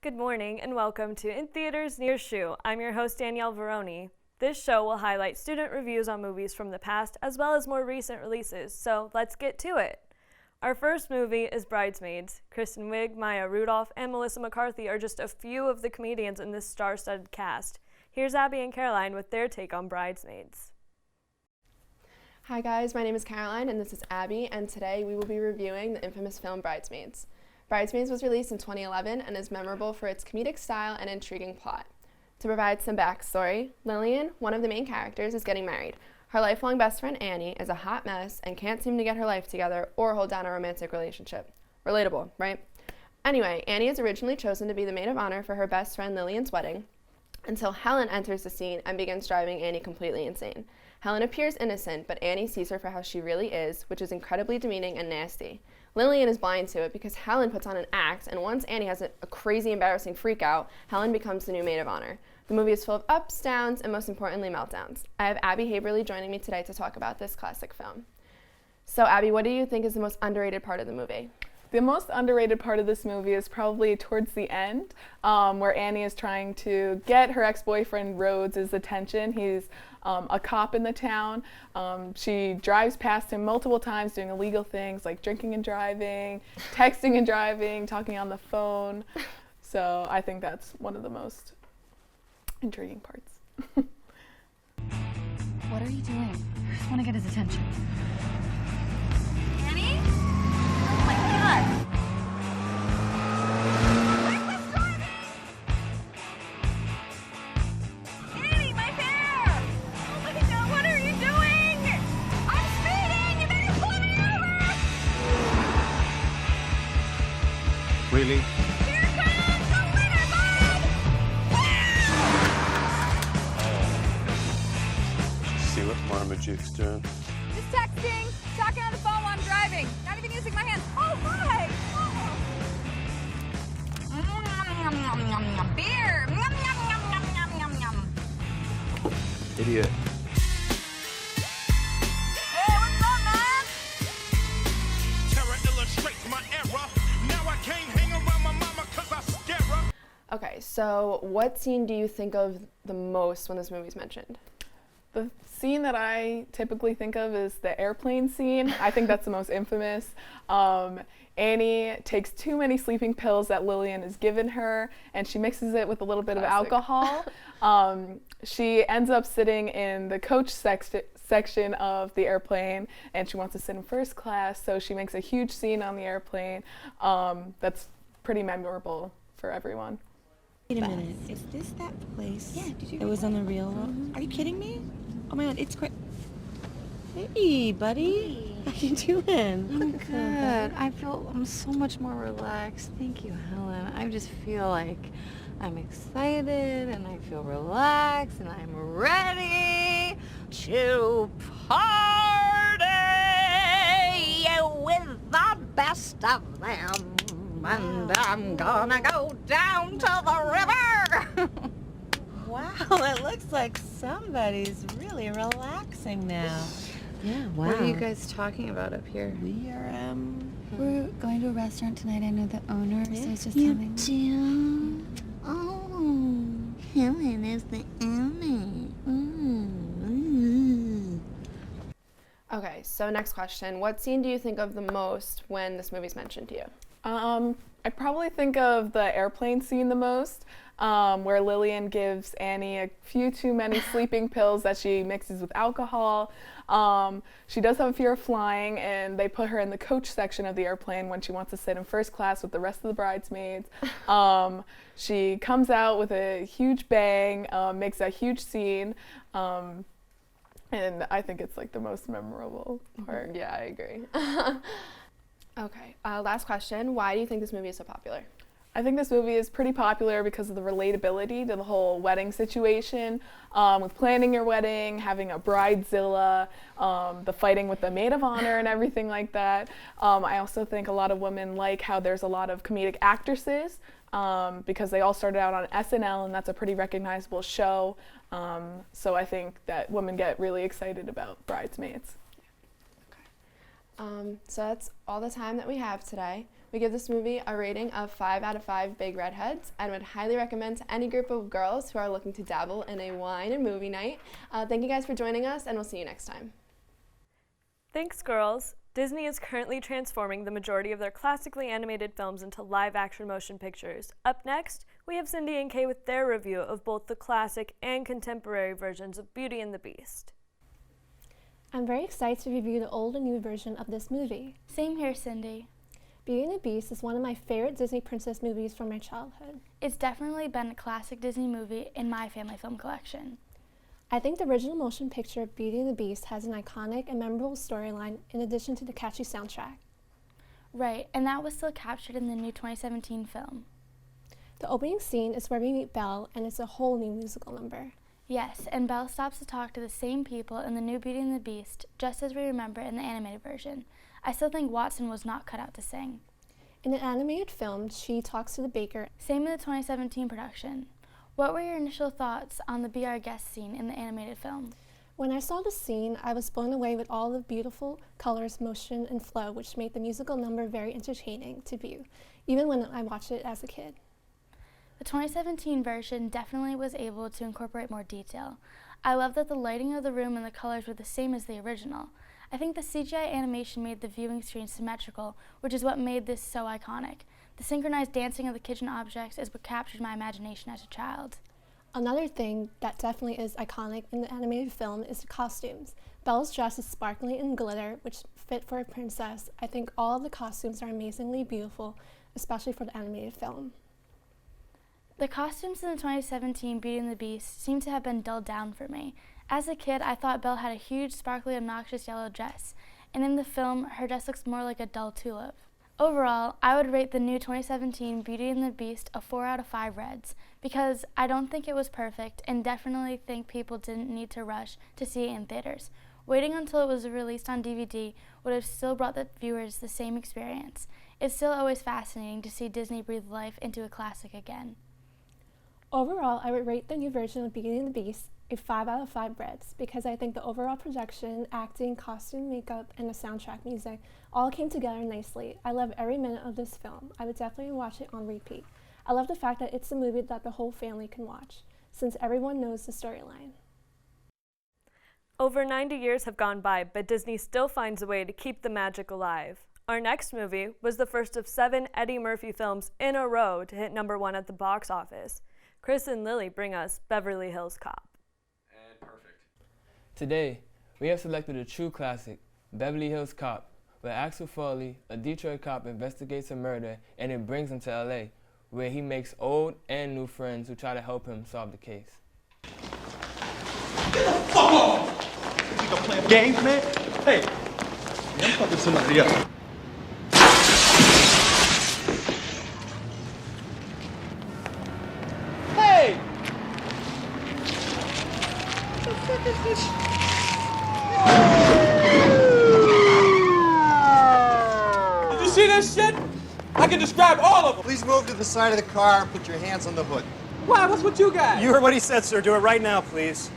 Good morning and welcome to In Theaters Near Shoe. I'm your host Danielle Veroni. This show will highlight student reviews on movies from the past as well as more recent releases, so let's get to it. Our first movie is Bridesmaids. Kristen Wiig, Maya Rudolph, and Melissa McCarthy are just a few of the comedians in this star-studded cast. Here's Abby and Caroline with their take on Bridesmaids. Hi guys, my name is Caroline and this is Abby, and today we will be reviewing the infamous film Bridesmaids. Bridesmaids was released in 2011 and is memorable for its comedic style and intriguing plot. To provide some backstory, Lillian, one of the main characters, is getting married. Her lifelong best friend Annie is a hot mess and can't seem to get her life together or hold down a romantic relationship. Relatable, right? Anyway, Annie is originally chosen to be the maid of honor for her best friend Lillian's wedding until Helen enters the scene and begins driving Annie completely insane. Helen appears innocent, but Annie sees her for how she really is, which is incredibly demeaning and nasty. Lillian is blind to it because Helen puts on an act, and once Annie has a crazy, embarrassing freak out, Helen becomes the new maid of honor. The movie is full of ups, downs, and most importantly, meltdowns. I have Abby Haberly joining me today to talk about this classic film. So Abby, what do you think is the most underrated part of the movie? The most underrated part of this movie is probably towards the end, where Annie is trying to get her ex-boyfriend Rhodes' attention. He's a cop in the town. She drives past him multiple times doing illegal things like drinking and driving, texting and driving, talking on the phone. So I think that's one of the most intriguing parts. What are you doing? I just want to get his attention. Annie? Oh my God! Reckless driving! Annie, my hair! Oh my God, what are you doing? I'm speeding and then you're pulling me over! Really? Here comes the winner, bud! See what Marmaduke's doing? Just texting, talking on the phone while I'm driving. Not even using my hands. Oh, hi! Oh. Beer! Idiot. Hey, what's up, man? Terror illustrates my error. Now I can't hang around my mama 'cause I scare her. Okay, so what scene do you think of the most when this movie's mentioned? The scene that I typically think of is the airplane scene. I think that's the most infamous. Annie takes too many sleeping pills that Lillian has given her, and she mixes it with a little bit of alcohol. She ends up sitting in the coach section of the airplane, and she wants to sit in first class, so she makes a huge scene on the airplane. That's pretty memorable for everyone. Wait a minute, is this that place? Yeah, did you It was on the real one? Are you kidding me? Oh my God, it's great. Hey, buddy. How you doing? I'm good. I'm so much more relaxed. Thank you, Helen. I just feel like I'm excited and I feel relaxed and I'm ready to party with the best of them. And I'm gonna go down to the river. Wow, it looks like somebody's really relaxing now. Yeah, wow. What are you guys talking about up here? We are, We're going to a restaurant tonight. I know the owner, so I was just You telling. do? Oh, Helen is the owner. Okay, so next question. What scene do you think of the most when this movie's mentioned to you? I probably think of the airplane scene the most, where Lillian gives Annie a few too many sleeping pills that she mixes with alcohol. She does have a fear of flying, and they put her in the coach section of the airplane when she wants to sit in first class with the rest of the bridesmaids. She comes out with a huge bang, makes a huge scene, and I think it's like the most memorable part. Yeah, I agree. Okay, last question. Why do you think this movie is so popular? I think this movie is pretty popular because of the relatability to the whole wedding situation, with planning your wedding, having a bridezilla, the fighting with the maid of honor and everything like that. I also think a lot of women like how there's a lot of comedic actresses because they all started out on SNL, and that's a pretty recognizable show. So I think that women get really excited about Bridesmaids. So that's all the time that we have today. We give this movie a rating of 5 out of 5 big redheads and would highly recommend to any group of girls who are looking to dabble in a wine and movie night. Thank you guys for joining us, and we'll see you next time. Thanks, girls. Disney is currently transforming the majority of their classically animated films into live-action motion pictures. Up next, we have Cindy and Kay with their review of both the classic and contemporary versions of Beauty and the Beast. I'm very excited to review the old and new version of this movie. Same here, Cindy. Beauty and the Beast is one of my favorite Disney princess movies from my childhood. It's definitely been a classic Disney movie in my family film collection. I think the original motion picture Beauty and the Beast has an iconic and memorable storyline in addition to the catchy soundtrack. Right, and that was still captured in the new 2017 film. The opening scene is where we meet Belle, and it's a whole new musical number. Yes, and Belle stops to talk to the same people in the new Beauty and the Beast, just as we remember in the animated version. I still think Watson was not cut out to sing. In the animated film, she talks to the baker. Same in the 2017 production. What were your initial thoughts on the Be Our Guest scene in the animated film? When I saw the scene, I was blown away with all the beautiful colors, motion, and flow, which made the musical number very entertaining to view, even when I watched it as a kid. The 2017 version definitely was able to incorporate more detail. I love that the lighting of the room and the colors were the same as the original. I think the CGI animation made the viewing screen symmetrical, which is what made this so iconic. The synchronized dancing of the kitchen objects is what captured my imagination as a child. Another thing that definitely is iconic in the animated film is the costumes. Belle's dress is sparkly and glitter, which fit for a princess. I think all of the costumes are amazingly beautiful, especially for the animated film. The costumes in the 2017 Beauty and the Beast seem to have been dulled down for me. As a kid, I thought Belle had a huge, sparkly, obnoxious yellow dress, and in the film, her dress looks more like a dull tulip. Overall, I would rate the new 2017 Beauty and the Beast a 4 out of 5 reds, because I don't think it was perfect, and definitely think people didn't need to rush to see it in theaters. Waiting until it was released on DVD would have still brought the viewers the same experience. It's still always fascinating to see Disney breathe life into a classic again. Overall, I would rate the new version of Beauty and the Beast a 5 out of 5 reds because I think the overall production, acting, costume, makeup, and the soundtrack music all came together nicely. I love every minute of this film. I would definitely watch it on repeat. I love the fact that it's a movie that the whole family can watch, since everyone knows the storyline. Over 90 years have gone by, but Disney still finds a way to keep the magic alive. Our next movie was the first of 7 Eddie Murphy films in a row to hit #1 at the box office. Chris and Lily bring us Beverly Hills Cop. And perfect. Today, we have selected a true classic, Beverly Hills Cop, where Axel Foley, a Detroit cop, investigates a murder and then brings him to LA, where he makes old and new friends who try to help him solve the case. Get the fuck off! You think I'm playing games, man? Hey, I'm fucking somebody else. Hey! What the fuck is this? Did you see this shit? I can describe all of them. Please move to the side of the car and put your hands on the hood. Why? What's with you guys? You heard what he said, sir. Do it right now, please.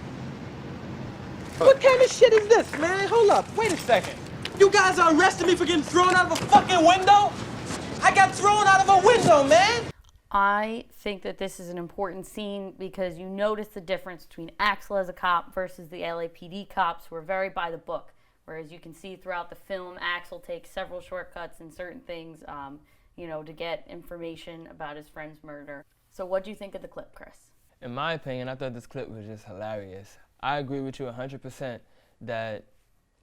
What kind of shit is this, man? Hold up. Wait a second. You guys are arresting me for getting thrown out of a fucking window? I got thrown out of a window, man! I think that this is an important scene because you notice the difference between Axel as a cop versus the LAPD cops who are very by the book. Whereas you can see throughout the film, Axel takes several shortcuts in certain things, to get information about his friend's murder. So what do you think of the clip, Chris? In my opinion, I thought this clip was just hilarious. I agree with you 100% that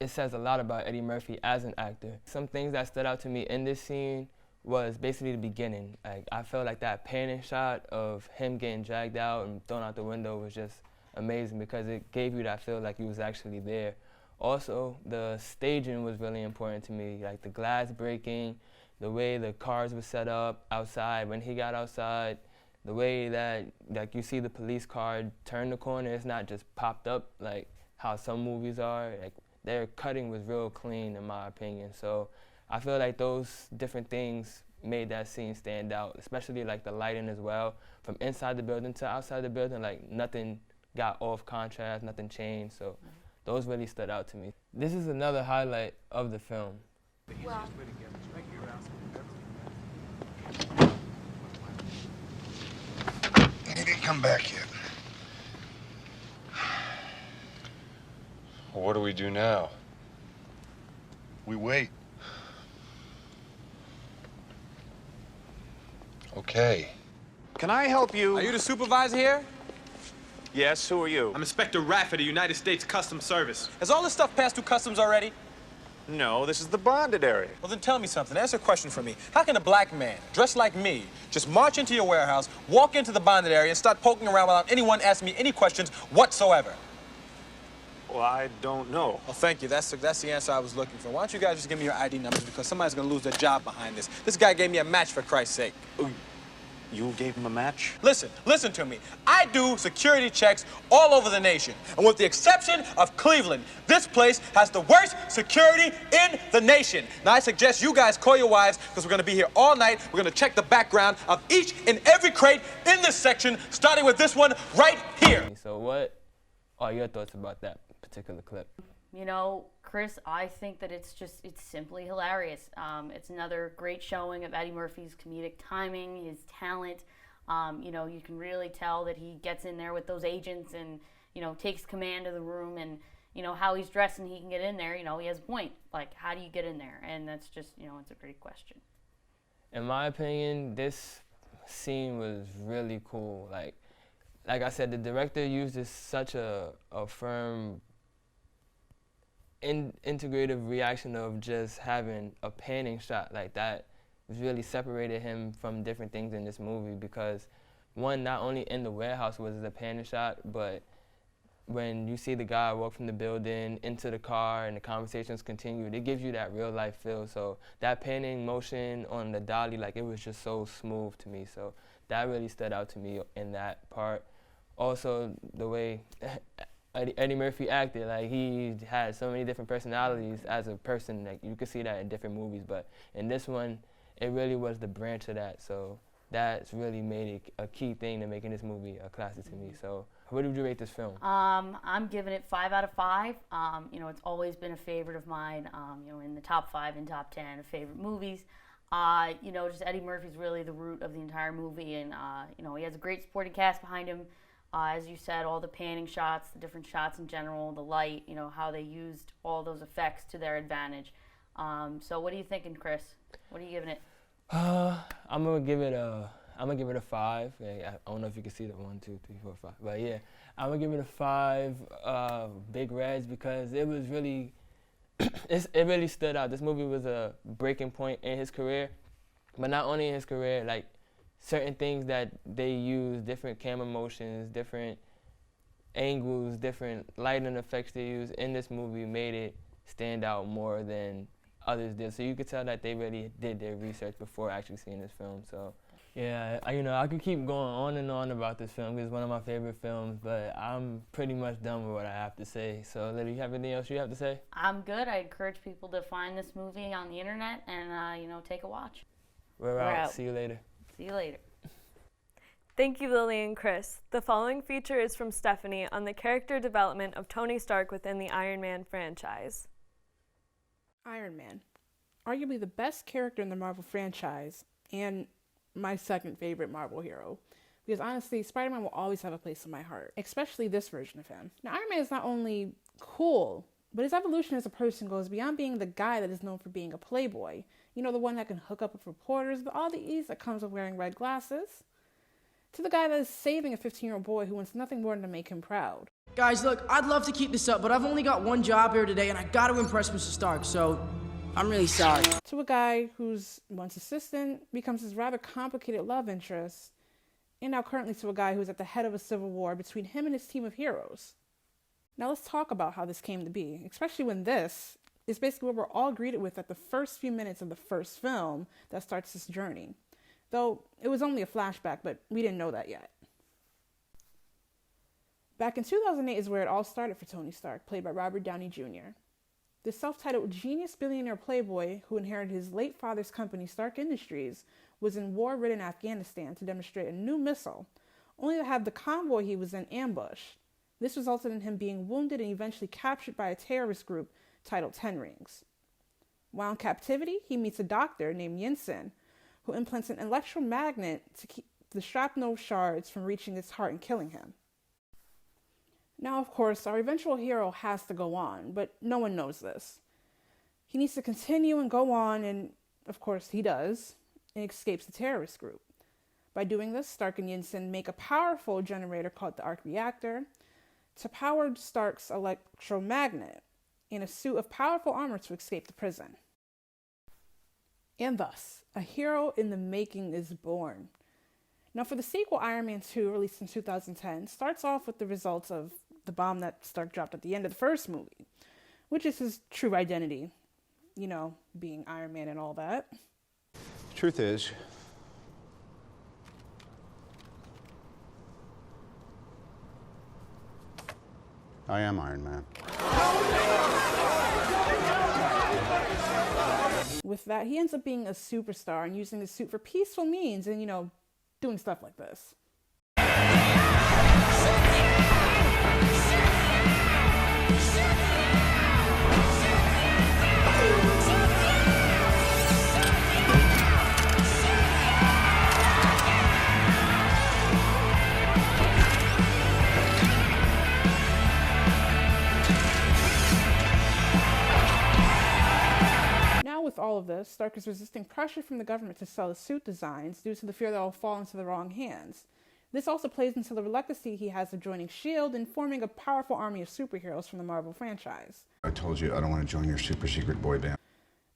it says a lot about Eddie Murphy as an actor. Some things that stood out to me in this scene was basically the beginning. Like, I felt like that panning shot of him getting dragged out and thrown out the window was just amazing because it gave you that feel like he was actually there. Also, the staging was really important to me, like the glass breaking, the way the cars were set up outside. When he got outside, the way that you see the police car turn the corner, it's not just popped up like how some movies are. Like, their cutting was real clean in my opinion. So I feel like those different things made that scene stand out, especially like the lighting as well. From inside the building to outside the building, like nothing got off contrast, nothing changed. So those really stood out to me. This is another highlight of the film. Well, come back yet. Well, what do we do now? We wait. Okay. Can I help you? Are you the supervisor here? Yes, who are you? I'm Inspector Raff of the United States Customs Service. Has all this stuff passed through customs already? No, this is the bonded area. Well, then tell me something. Answer a question for me. How can a black man, dressed like me, just march into your warehouse, walk into the bonded area, and start poking around without anyone asking me any questions whatsoever? Well, I don't know. Well, thank you. That's the answer I was looking for. Why don't you guys just give me your ID numbers, because somebody's going to lose their job behind this. This guy gave me a match, for Christ's sake. You gave him a match? Listen to me. I do security checks all over the nation. And with the exception of Cleveland, this place has the worst security in the nation. Now, I suggest you guys call your wives, because we're going to be here all night. We're going to check the background of each and every crate in this section, starting with this one right here. So what are your thoughts about that particular clip? You know, Chris, I think that it's simply hilarious. It's another great showing of Eddie Murphy's comedic timing, his talent. You know, you can really tell that he gets in there with those agents and, you know, takes command of the room, and, you know, how he's dressed and he can get in there. You know, he has a point. Like, how do you get in there? And that's just, you know, it's a great question. In my opinion, this scene was really cool. Like I said, the director uses such a firm integrative reaction of just having a panning shot like that really separated him from different things in this movie, because one, not only in the warehouse was it a panning shot, but when you see the guy walk from the building into the car and the conversations continued, it gives you that real life feel. So that panning motion on the dolly, like, it was just so smooth to me. So that really stood out to me in that part. Also, the way Eddie Murphy acted, like, he had so many different personalities as a person. Like, you could see that in different movies, but in this one, it really was the branch of that. So that's really made it a key thing to making this movie a classic to me. So what would you rate this film? I'm giving it 5 out of 5. You know, it's always been a favorite of mine. You know, in the top 5 and top 10 of favorite movies. You know, just Eddie Murphy's really the root of the entire movie, and you know, he has a great supporting cast behind him. As you said, all the panning shots, the different shots in general, the light, you know, how they used all those effects to their advantage. So what are you thinking, Chris? What are you giving it? I'm gonna give it a 5. I don't know if you can see the 1, 2, 3, 4, 5, but yeah, I'm gonna give it a 5. Big Reds, because it was really, it really stood out. This movie was a breaking point in his career, but not only in his career, like, certain things that they use, different camera motions, different angles, different lighting effects they use in this movie made it stand out more than others did. So you could tell that they really did their research before actually seeing this film. So yeah, you know, I could keep going on and on about this film because it's one of my favorite films, but I'm pretty much done with what I have to say. So Lily, you have anything else you have to say? I'm good. I encourage people to find this movie on the internet and, you know, take a watch. We're out. See you later. See you later. Thank you, Lily and Chris. The following feature is from Stephanie on the character development of Tony Stark within the Iron Man franchise. Iron Man. Arguably the best character in the Marvel franchise, and my second favorite Marvel hero. Because honestly, Spider-Man will always have a place in my heart, especially this version of him. Now, Iron Man is not only cool, but his evolution as a person goes beyond being the guy that is known for being a playboy. You know, the one that can hook up with reporters, but all the ease that comes with wearing red glasses, to the guy that is saving a 15-year-old boy who wants nothing more than to make him proud. Guys, look, I'd love to keep this up, but I've only got one job here today, and I gotta impress Mr. Stark, so I'm really sorry. To a guy who's once assistant becomes his rather complicated love interest, and now currently to a guy who's at the head of a civil war between him and his team of heroes. Now let's talk about how this came to be, especially when this is basically what we're all greeted with at the first few minutes of the first film that starts this journey. Though it was only a flashback, but we didn't know that yet. Back in 2008 is where it all started for Tony Stark, played by Robert Downey Jr. This self-titled genius billionaire playboy who inherited his late father's company, Stark Industries, was in war-ridden Afghanistan to demonstrate a new missile, only to have the convoy he was in ambushed. This resulted in him being wounded and eventually captured by a terrorist group titled 10 Rings. While in captivity, he meets a doctor named Yinsen, who implants an electromagnet the shrapnel shards from reaching his heart and killing him. Now, of course, our eventual hero has to go on, but no one knows this. He needs to continue and go on, and of course he does, and escapes the terrorist group. By doing this, Stark and Yinsen make a powerful generator called the arc reactor to power Stark's electromagnet in a suit of powerful armor to escape the prison. And thus, a hero in the making is born. Now, for the sequel, Iron Man 2, released in 2010, starts off with the results of the bomb that Stark dropped at the end of the first movie, which is his true identity, you know, being Iron Man and all that. The truth is, I am Iron Man. With that, he ends up being a superstar and using his suit for peaceful means and, you know, doing stuff like this. With all of this, Stark is resisting pressure from the government to sell his suit designs due to the fear that it will fall into the wrong hands. This also plays into the reluctance he has of joining S.H.I.E.L.D. and forming a powerful army of superheroes from the Marvel franchise. I told you I don't want to join your super secret boy band.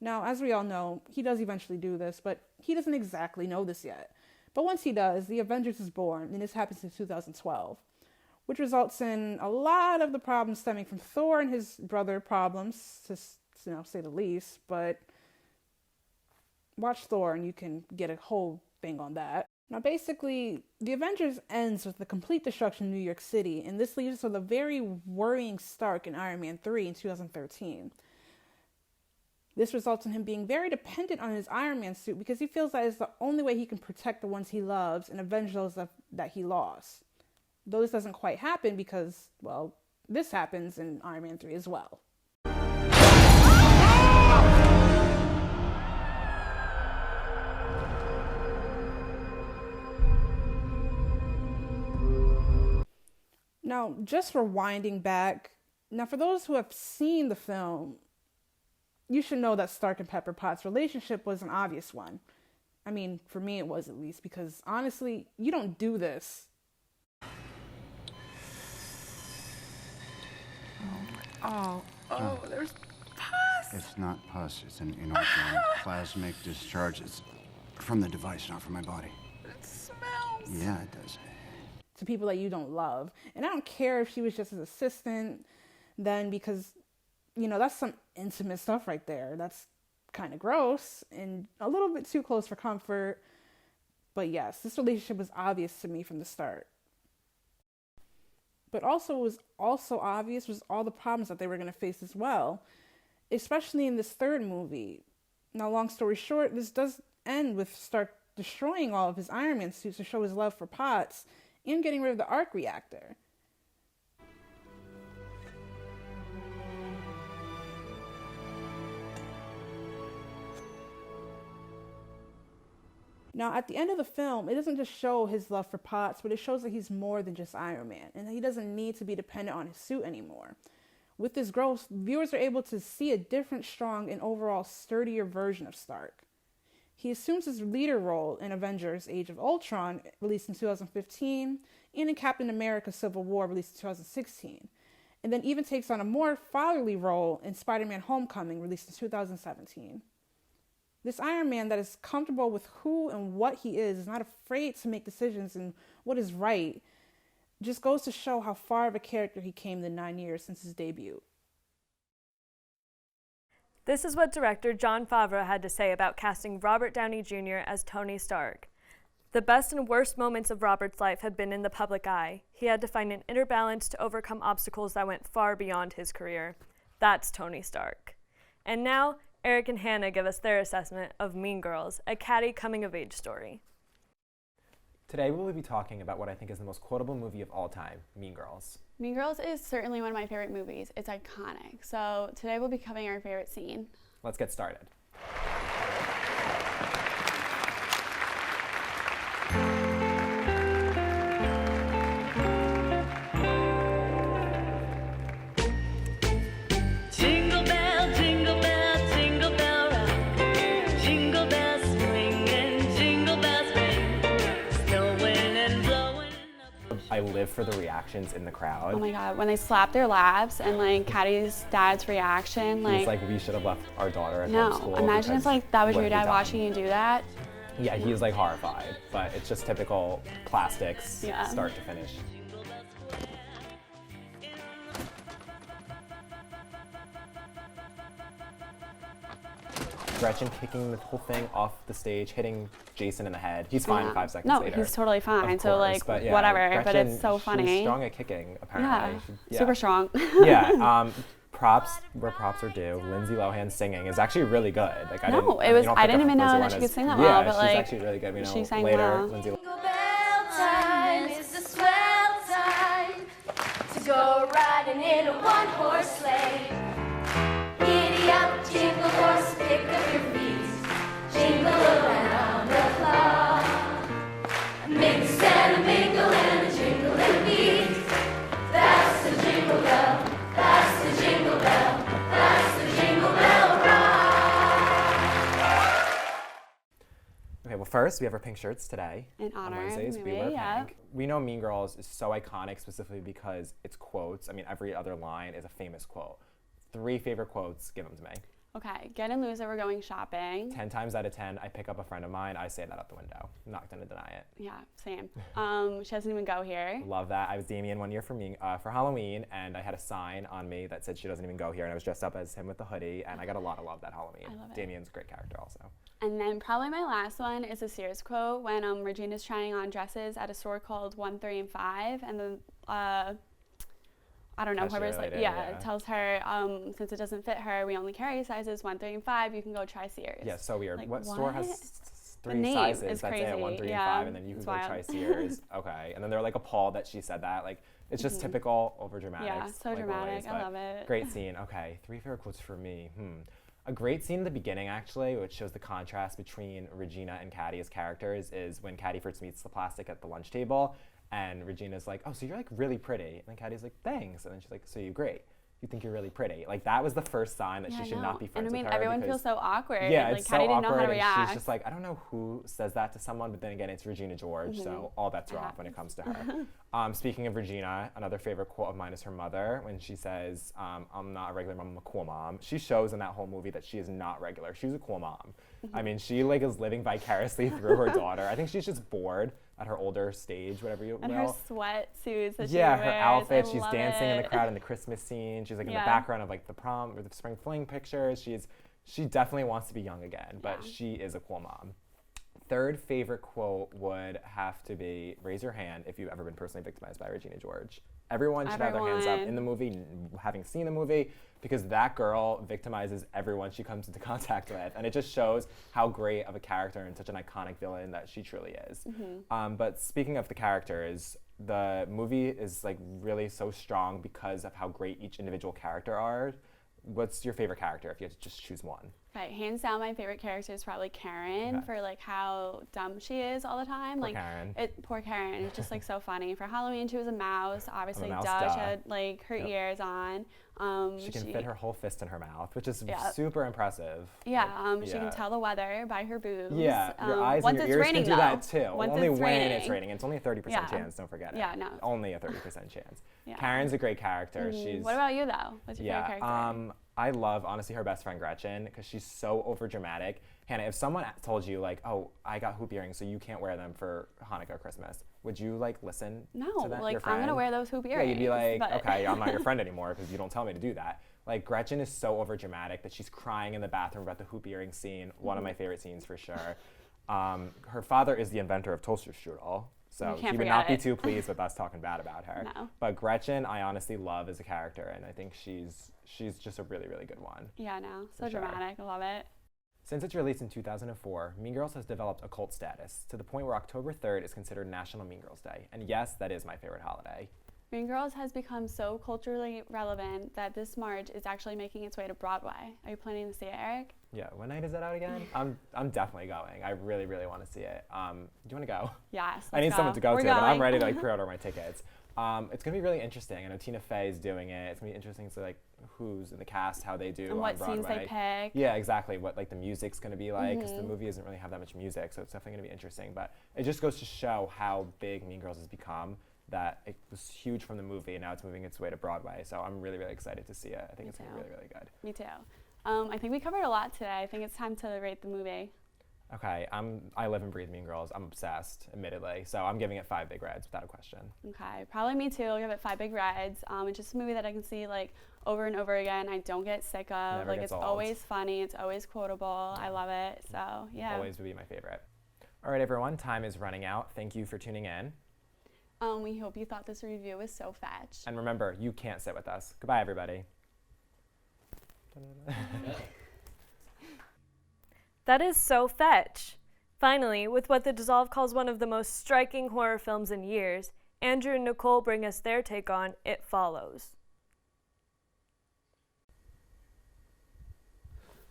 Now, as we all know, he does eventually do this, but he doesn't exactly know this yet. But once he does, the Avengers is born, and this happens in 2012, which results in a lot of the problems stemming from Thor and his brother problems, to say the least, but watch Thor and you can get a whole thing on that. Now basically, the Avengers ends with the complete destruction of New York City, and this leaves us with a very worrying Stark in Iron Man 3 in 2013. This results in him being very dependent on his Iron Man suit because he feels that it's the only way he can protect the ones he loves and avenge those that he lost. Though this doesn't quite happen because, well, this happens in Iron Man 3 as well. Now, just rewinding back, now for those who have seen the film, you should know that Stark and Pepper Potts' relationship was an obvious one. I mean, for me it was at least, because honestly, you don't do this. Oh, there's pus! It's not pus, it's an inorganic plasmic discharge. It's from the device, not from my body. It smells! Yeah, it does. To people that you don't love. And I don't care if she was just his assistant then, because, you know, that's some intimate stuff right there. That's kind of gross and a little bit too close for comfort. But yes, this relationship was obvious to me from the start. But also what was also obvious was all the problems that they were going to face as well, especially in this third movie. Now, long story short, this does end with Stark destroying all of his Iron Man suits to show his love for Potts and getting rid of the arc reactor. Now, at the end of the film, it doesn't just show his love for Potts, but it shows that he's more than just Iron Man, and that he doesn't need to be dependent on his suit anymore. With this growth, viewers are able to see a different, strong, and overall sturdier version of Stark. He assumes his leader role in Avengers Age of Ultron, released in 2015, and in Captain America Civil War, released in 2016, and then even takes on a more fatherly role in Spider-Man Homecoming, released in 2017. This Iron Man that is comfortable with who and what he is not afraid to make decisions and what is right, just goes to show how far of a character he came in the 9 years since his debut. This is what director Jon Favreau had to say about casting Robert Downey Jr. as Tony Stark. The best and worst moments of Robert's life had been in the public eye. He had to find an inner balance to overcome obstacles that went far beyond his career. That's Tony Stark. And now, Eric and Hannah give us their assessment of Mean Girls, a catty coming-of-age story. Today we will be talking about what I think is the most quotable movie of all time, Mean Girls. Mean Girls is certainly one of my favorite movies. It's iconic. So today we'll be covering our favorite scene. Let's get started. live for the reactions in the crowd. Oh my god, when they slap their laps and like Caddy's dad's reaction, He's like, we should have left our daughter at no, home school. Imagine if like that was what your have we dad done? watching you do that. Yeah, he's like horrified, but it's just typical plastics, Yeah. start to finish. Gretchen kicking the whole thing off the stage, hitting Jason in the head. He's fine Yeah. 5 seconds No, later. he's totally fine. Of So, course, like, but yeah, whatever, but Gretchen, it's so funny. She's strong at kicking, apparently. Yeah, super strong. Yeah, props where props are due. Lindsay Lohan singing is actually really good. Like I No, didn't, it was. you don't I pick didn't up even know Lindsay that she Lohan could as- sing that yeah, well, but she's like actually really good. You know, she sang later, well. Lindsay. Time is the swell time to go riding in a one-horse sleigh. Giddy up, jingle horse, pick up your feet, jingle around the clock. Mix and a mingle and a jingle and beat. That's the jingle bell, that's the jingle bell, that's the jingle bell rock. Okay, well first we have our pink shirts today. In honor on of the Wednesdays, we movie, wear yeah. pink. We know Mean Girls is so iconic specifically because it's quotes. I mean, every other line is a famous quote. 3 favorite quotes, give them to me. Okay, get and lose it. We're going shopping. 10 times out of 10, I pick up a friend of mine, I say that out the window. I'm not gonna deny it. Yeah, same. She doesn't even go here. Love that. I was Damien one year for Halloween, and I had a sign on me that said she doesn't even go here, and I was dressed up as him with the hoodie, and I got a lot of love that Halloween. I love it. Damien's a great character also. And then probably my last one is a Sears quote when Regina's trying on dresses at a store called 1, 3, and 5, and then I don't know, Cashier whoever's like, lady, yeah, yeah. tells her since it doesn't fit her, we only carry sizes 1, 3, and 5. You can go try Sears. Yeah, so weird. Like, what store has The 3 name sizes? is That's crazy. it, 1, 3, and Yeah, 5, and then you can it's go try wild. Sears. Okay, and then they're like appalled that she said that. Like, it's just typical overdramatic. Yeah, so like, dramatic. always, I but love it. Great scene. Okay, 3 favorite quotes for me. A great scene at the beginning, actually, which shows the contrast between Regina and Caddy as characters, is when Caddy first meets the plastic at the lunch table, and Regina's like, "Oh, so you're like really pretty," and then Caddy's like, "Thanks," and then she's like, "So you're great. You think you're really pretty." Like that was the first sign that Yeah, she I should know. not be friends And I mean, with her. everyone because- feels so awkward. Yeah, Like, it's Caddy so didn't know how to awkward, and react. she's just like, I don't know who says that to someone, but then again, it's Regina George, so all bets are off when it comes to her. Speaking of Regina, another favorite quote of mine is her mother when she says, "I'm not a regular mom, I'm a cool mom." She shows in that whole movie that she is not regular. She's a cool mom. I mean, she like is living vicariously through her daughter. I think she's just bored at her older stage, whatever you will. And her sweatsuits that Yeah, she her wears, outfit. I She's love dancing in it. the crowd in the Christmas scene. She's like in the Yeah. background of like the prom or the spring fling pictures. She definitely wants to be young again, but she is a cool mom. Third favorite quote would have to be, raise your hand if you've ever been personally victimized by Regina George. Everyone should have their hands up in the movie, having seen the movie, because that girl victimizes everyone she comes into contact with. And it just shows how great of a character and such an iconic villain that she truly is. But speaking of the characters, the movie is like really so strong because of how great each individual character are. What's your favorite character if you had to just choose one? Okay, hands down, my favorite character is probably Karen for like how dumb she is all the time. Poor like Karen. Poor Karen. It's just like so funny. For Halloween, she was a mouse. Obviously, mouse, duh. She duh. had like her ears on. She can fit her whole fist in her mouth, which is Yeah. super impressive. Yeah, she can tell the weather by her boobs. Yeah, your eyes once and your it's ears raining, can do that though. too. Once Only it's when raining. it's raining. It's only a 30% chance, don't forget it. Yeah, no. Only a 30% chance. Yeah. Karen's a great character. She's What about you though? What's your favorite character? I love, honestly, her best friend Gretchen because she's so overdramatic. Hannah, if someone told you, like, "Oh, I got hoop earrings, so you can't wear them for Hanukkah or Christmas," would you, like, listen No, to that, like, your I'm friend? gonna wear those hoop Yeah, you'd be earrings, like, but- "Okay, I'm not your friend anymore because you don't tell me to do that." Like, Gretchen is so overdramatic that she's crying in the bathroom about the hoop earring scene. One of my favorite scenes for sure. Her father is the inventor of toaster strudel. So You can't he would not be forget it. too pleased with us talking bad about her. No. But Gretchen, I honestly love as a character, and I think she's just a really, really good one. Yeah, no, so For sure. dramatic. I love it. Since its release in 2004, Mean Girls has developed a cult status to the point where October 3rd is considered National Mean Girls Day. And yes, that is my favorite holiday. Mean Girls has become so culturally relevant that this March is actually making its way to Broadway. Are you planning to see it, Eric? Yeah, what night is it out again? I'm definitely going. I really, really want to see it. Do you want to go? Yes, I need let's someone to go We're to, but I'm going. ready to like pre-order my tickets. It's gonna be really interesting. I know Tina Fey is doing it. It's gonna be interesting to see like who's in the cast, how they do And on what Broadway. scenes they pick. Yeah, exactly. What like the music's gonna be like, because the Mhm. movie doesn't really have that much music, so it's definitely gonna be interesting. But it just goes to show how big Mean Girls has become. that it was huge from the movie and now it's moving its way to Broadway. So I'm really, really excited to see it. I think it's gonna be really, really good. Me too. I think we covered a lot today. I think it's time to rate the movie. Okay, I live and breathe Mean Girls. I'm obsessed, admittedly. So I'm giving it 5 big reds without a question. Okay, probably me too. I'll give it 5 big reds. It's just a movie that I can see like over and over again. I don't get sick of. Never like gets it's old. always funny. It's always quotable. I love it. So yeah. Always would be my favorite. All right, everyone, time is running out. Thank you for tuning in. We hope you thought this review was so fetch. And remember, you can't sit with us. Goodbye, everybody. That is so fetch. Finally, with what The Dissolve calls one of the most striking horror films in years, Andrew and Nicole bring us their take on It Follows.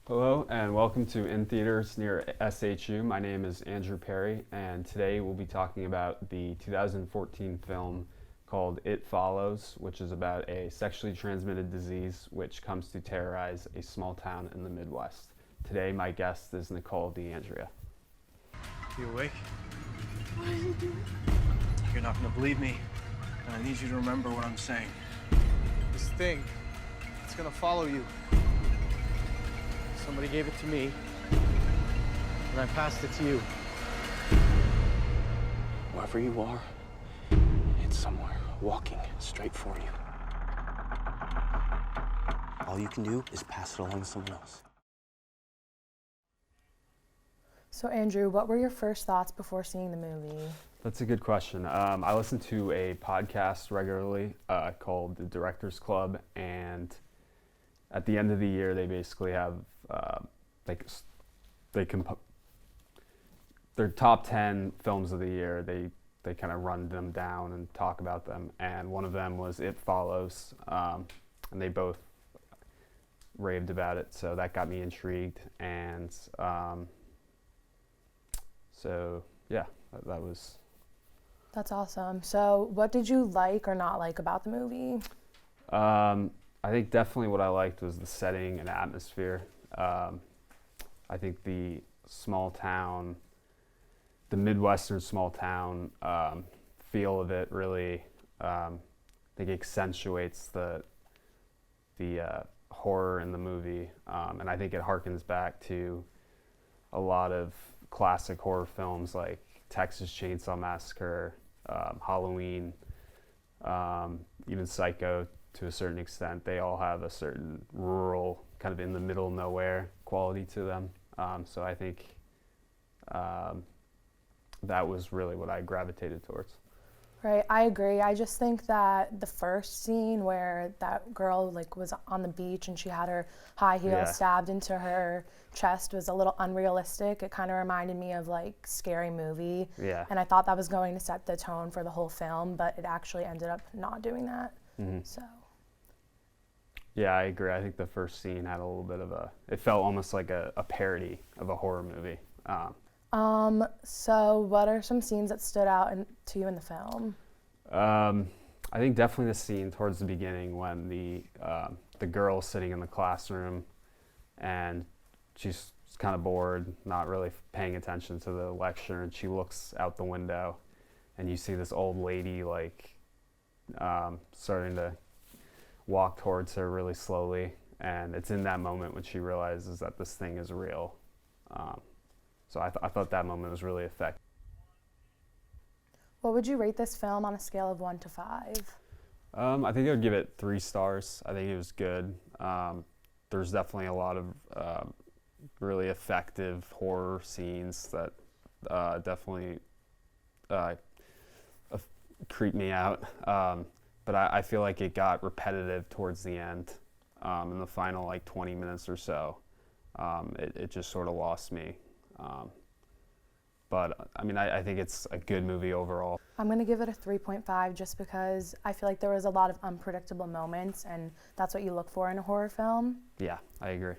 Hello and welcome to In Theaters Near SHU. My name is Andrew Perry and today we'll be talking about the 2014 film called It Follows, which is about a sexually transmitted disease which comes to terrorize a small town in the Midwest. Today my guest is Nicole DeAndrea. You awake? You're not gonna believe me, and I need you to remember what I'm saying. This thing, it's gonna follow you. Somebody gave it to me, and I passed it to you. Wherever you are, it's somewhere walking straight for you. All you can do is pass it along to someone else. So Andrew, what were your first thoughts before seeing the movie? That's a good question. I listen to a podcast regularly called The Directors Club, and at the end of the year, they basically have their top 10 films of the year. They kind of run them down and talk about them, and one of them was It Follows, and they both raved about it, so that got me intrigued, and so yeah, that was. That's awesome. So what did you like or not like about the movie? I think definitely what I liked was the setting and atmosphere. I think the small town, the Midwestern small town feel of it really, I think accentuates the horror in the movie, and I think it harkens back to a lot of classic horror films like Texas Chainsaw Massacre, Halloween, even Psycho to a certain extent. They all have a certain rural, kind of in the middle nowhere quality to them. So I think that was really what I gravitated towards. Right, I agree. I just think that the first scene where that girl was on the beach and she had her high heel stabbed into her chest was a little unrealistic. It kind of reminded me of Scary Movie. Yeah. And I thought that was going to set the tone for the whole film, but it actually ended up not doing that. Mm-hmm. So. Yeah, I agree. I think the first scene had a little bit of it felt almost like a parody of a horror movie. So what are some scenes that stood out to you in the film? I think definitely the scene towards the beginning when the girl's sitting in the classroom and she's kind of bored, not really paying attention to the lecture, and she looks out the window and you see this old lady starting to walk towards her really slowly, and it's in that moment when she realizes that this thing is real. So I thought that moment was really effective. What would you rate this film on a scale of 1 to 5? I think I would give it 3 stars. I think it was good. There's definitely a lot of really effective horror scenes that definitely creep me out. But I feel like it got repetitive towards the end. In the final 20 minutes or so, it just sort of lost me. But I mean, I think it's a good movie overall. I'm going to give it a 3.5 just because I feel like there was a lot of unpredictable moments, and that's what you look for in a horror film. Yeah, I agree.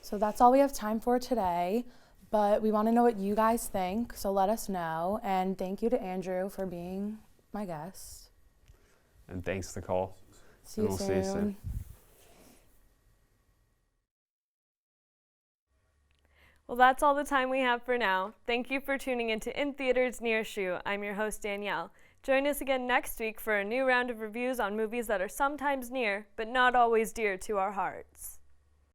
So that's all we have time for today, but we want to know what you guys think, so let us know. And thank you to Andrew for being my guest. And thanks, Nicole. See you soon. Well, that's all the time we have for now. Thank you for tuning into In Theaters Near SHU. I'm your host, Danielle. Join us again next week for a new round of reviews on movies that are sometimes near, but not always dear to our hearts.